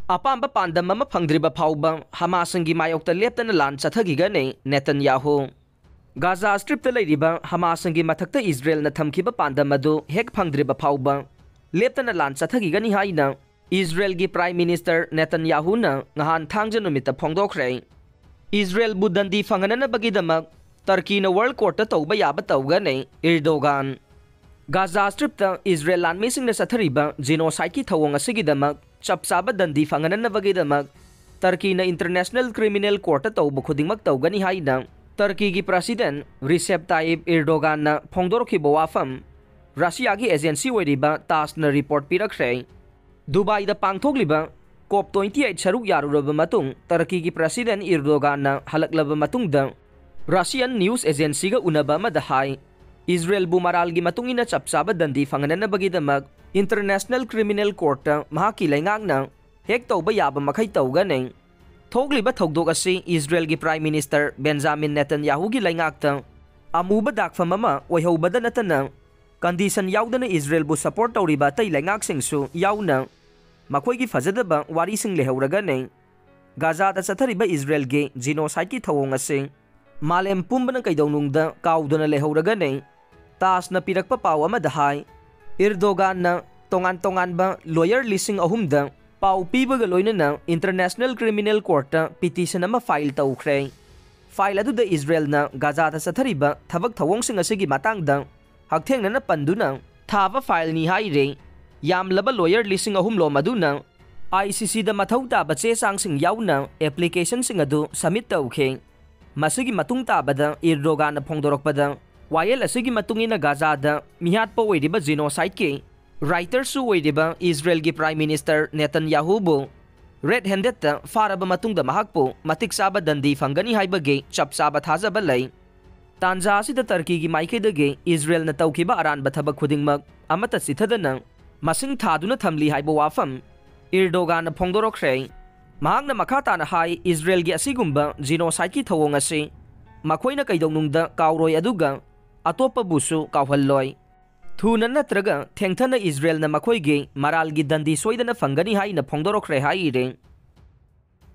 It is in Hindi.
अपाम्ब पांदम अमा फंगद्रिबा फाउबा हमासंगी मायोक्ता लेप्तना लान चथगिगने नेतन्याहू गाजा स्ट्रिप्ता लेरिबा हमासंगी मथक्ता इजराइलना थमखिबा पांदम अदु हेक फंगद्रिबा फाउबा लेप्तना लान चथगिगनी हाइना इजराइलगी प्राइम मिनिस्टर नेतन्याहूना ngahन थांगजा नुमिता फोंगदोखरे इजराइल बु दंदी फंगननबगिदमक टर्कीना वर्ल्ड कोर्ट तौबा याबा तौगने एर्दोगान गाजा स्ट्रिप्ता इजराइल लानमीसिंगना चथरिबा जिनोसाइड की थवोंग असिगिदमक चपचाबा दंदी फंगननबगिदमक टर्कीना इंटरनेशनल क्रिमिनल कोर्ट तौबा खुदिंगमक तौगनी हाइना टर्की की प्रेसिडेंट रिसेप ताइप एर्दोगान फोंदोरखिबा वाफम रशियागी एजेंसी ओइरिबा तासना रिपोर्ट पिरखरे दुबई दा पांगथोकलिबा COP 28 सरुक यारुरबा मतुंग टर्की की प्रेसिडेंट एर्दोगान हलकलबा मतुंगदा रशियन न्यूज एजेंसी गा उनबा मदा हाई इजराइल बु मरालगी मतुंगिना चपचाबा दंदी फंगननबगिदमक इंटरनेशनल क्रिमिनल कोर्ट महाकी लेंगांगना हेक तौबा याबा मखै तौगने थोगलिबा थौदोक असि इजराइल की प्राइम मिनिस्टर बेंजामिन नेतन्याहू की लेंगाक्ता अमुबा दाखफम अमा ओइहौबदा नतना कंडीशन याउदना इजराइल बु सपोर्ट तौरिबा तै लेंगाकसिंगसु याउना मखोइगी फजदबा वारिसिंग लेहौरगने गाजादा चथरिबा इजराइल गे जिनोसाइड की थवोंग असि मालेम पुंबना कैदौनुंगदा काउदना लेहौरगने तासना पिरकपा पाव अमदा हाई एर्दोगान तोंगान तोंगानबा लॉयर लिसिंग अहुमदा पाव पीबगा लोइनना इंटरनेशनल क्रिमिनल कोर्ट पिटिशन अमा फाइल तौखरे फाइल अदुदा इजराइलना गाजादा चथरिबा थबक थवोंगसिंग असिगी मातांगदा हकथेंगना पंदुना थाबा फाइल नि हाइरे यामलबा लॉयर लिसिंग अहुम लो मदुना ICC दा मथौ ताबा चे सांगसिंग याउना एप्लीकेशन सिंग अदु सबमिट तौखे मसिगी मतुंग ताबदा एर्दोगान फोंदोरकपदा वायल असिगी मतुंगिना गाजादा मिहातपा ओइरिबा जिनोसाइड के राइटरसु ओइरिबा इजराइल की प्राइम मिनिस्टर नेतन्याहूबु रेड हैंडेड फारबा मतुंगदा महाकपु मतिक साबा दंदी फंगनी हाइबगे चपसाबा थाजबा लै तांजा असिदा टर्की की माइकेदगे इजराइल न तौखिबा अरानबा थबक खुदिंगमक अमता सिथदना मसिंग थादुना थमली हाइबा वाफम एर्दोगान फोंदोरखरे महांगना मखा ताना हाई इजराइल की असिगुंबा जिनोसाइड की थवोंग असि मखोइना कैदौनुंगदा काउरोय अदुगा अतोपबुसु कावहल्लोय थुना नत्रगा थेंगथना इजराइल न मखोइगे मरालगी दंदी सोइदना फंगनी हाइना फोंदोरखरे हाइरे